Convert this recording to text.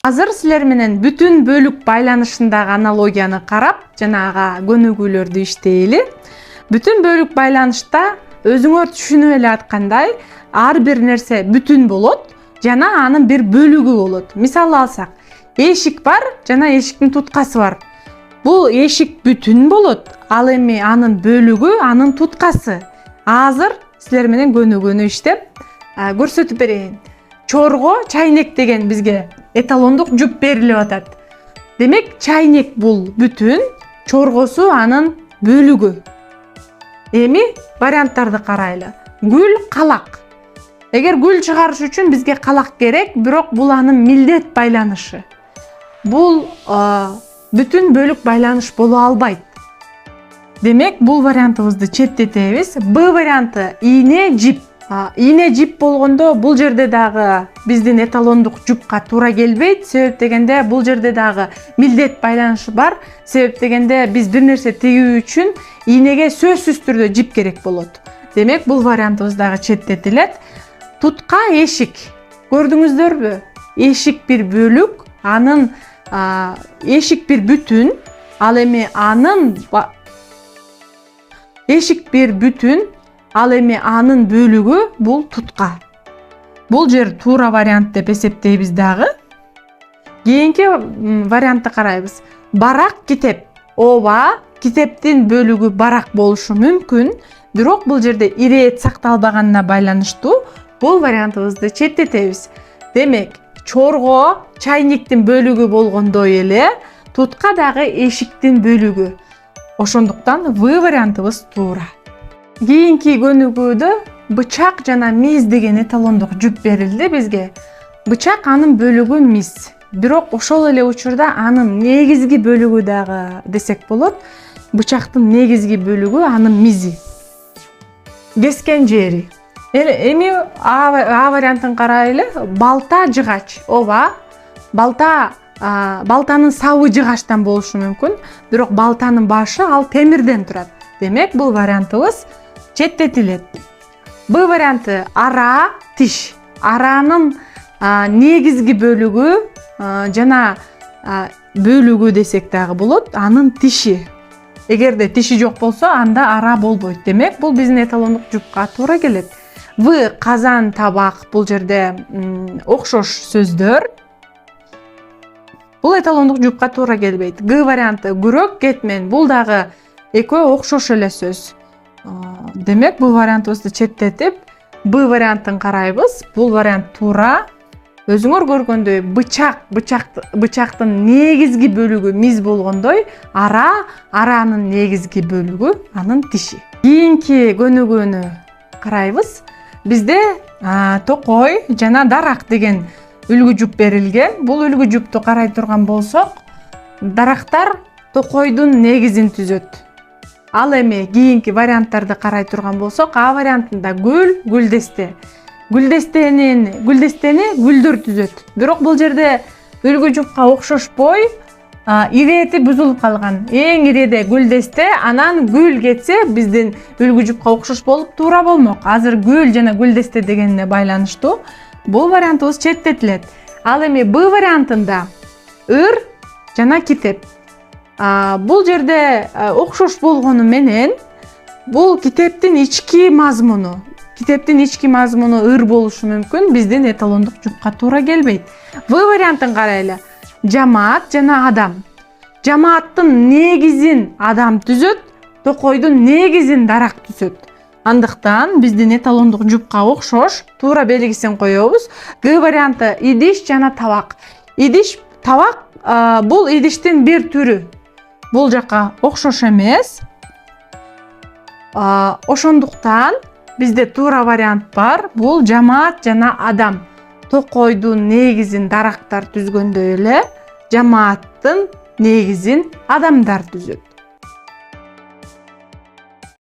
Азыр силер менен бүтүн бөлүк байланышындагы аналогияны карап, жанагы көнүгүүлөрдү иштейли. Бүтүн бөлүк байланышта өзүңөр түшүнүп эле аткандай, ар бир нерсе бүтүн болот жана анын бир бөлүгү болот. Мисалы алсак, эшик бар жана эшиктин туткасы бар. Бул эшик бүтүн болот, ал эми анын бөлүгү, анын туткасы. Азыр силер менен көнүгүүнү иштеп көрсөтүп берейин. Чорго, чайнек деген бизге эталондук жуп берилип атат. Демек, чайнек бул бүтүн, чоргосу анын бөлүгү. Эми варианттарды карайлы. Гүл, калак. Эгер гүл чыгарыш үчүн бизге калак керек, бирок бул анын милдет байланышы. Бул бүтүн бөлүк байланыш боло албайт. Демек, бул вариантыбызды четтетебиз. Б варианты ийне, жип. Ийне жип болгондо бул жерде дагы биздин эталондук жупка туура келбейт. Себеп дегенде бул жерде дагы милдет байланышы бар. Себеп дегенде биз бир нерсе тигүү үчүнийнеге сөзсүз түрдө жип керек болот. Демек, бул вариантыбыз дагы четтетилет. Тутка, эшик. Көрдүңүздөрбү? Эшик бир бөлүк, анын эшик бир бүтүн, ал эми анын эшик бир бүтүн, ал эми анын бөлүгү бул тутка. Бул жер туура вариант деп эсептейбиз дагы. Кийинки вариантты карайбыз. Барак, китеп. Ооба, китептин бөлүгү барак болушу мүмкүн, бирок бул жерде ирет сакталбаганына байланыштуу бул вариантыбызды четтетебиз. Демек, чорго чайниктин бөлүгү болгондой эле, тутка дагы эшиктин бөлүгү. Ошондуктан В вариантыбыз туура. Кийинки көнүгүүдө бычак жана миз деген эталондук жуп берилди бизге. Бычак анын бөлүгү миз. Бирок ошол эле учурда анын негизги бөлүгү дагы десек болот. Бычактын негизги бөлүгү анын мизи. Кескен жери. Эми А вариантын карайлы. Балта, жыгач. Ооба, балтанын сабы жыгачтан болушу мүмкүн, бирок балтанын башы ал темирден турат. Демек, бул вариантыбыз четтетилет. Б варианты ара, тиш. Аранын негизги бөлүгү жана бөлүгү десек дагы болот, анын тиши. Эгерде тиши жок болсо, анда ара болбойт. Демек, бул биздин эталондук жупка туура келет. В казан, табак. Бул жерде окшош сөздөр. Бул эталондук жупка туура келбейт. Г варианты күрөк, кетмен. Бул дагы экөө окшош эле сөз. Демек, бул вариантыбызды четтетип, Б вариантын карайбыз. Бул вариант туура. Өзүңөр көргөндөй, бычактын негизги бөлүгү миз болгондой, аранын негизги бөлүгү анын тиши. Кийинки көнүгүүнү карайбыз. Бизде токой жана дарак деген үлгү жуп берилген. Бул үлгү жупту карай турган болсок, дарактар токойдун негизин түзөт. Ал эми кийинки варианттарды карай турган болсок, А вариантында гүл, гүлдесте. Гүлдестени гүлдөр түзөт. Бирок бул жерде үлгү жупка окшошпой, ирети бузулуп калган. Эң иреде гүлдесте, анан гүл кетсе, биздин үлгү жупка окшош болуп туура болмок. Азыр гүл жана гүлдесте дегенине байланыштуу бул вариантыбыз четтетилет. Ал эми Б вариантында ыр жана китеп. Бул жерде окшош болгону менен, бул китептин ички мазмуну ыр болушу мүмкүн, биздин эталондук жупка туура келбейт. В вариантын карайлы. Жамаат жана адам. Жамааттын негизин адам түзөт, токойдун негизин дарак түзөт. Андыктан биздин эталондук жупка окшош, туура белгисин коебуз. Г варианты идиш жана табак. Идиш, табак бул идиштин бир түрү. Бул жака окшош эмес. Ошондуктан бизде туура вариант бар. Бул жамаат жана адам. Токойдун негизин дарактар түзгөндөй эле, жамааттын негизин адамдар түзөт.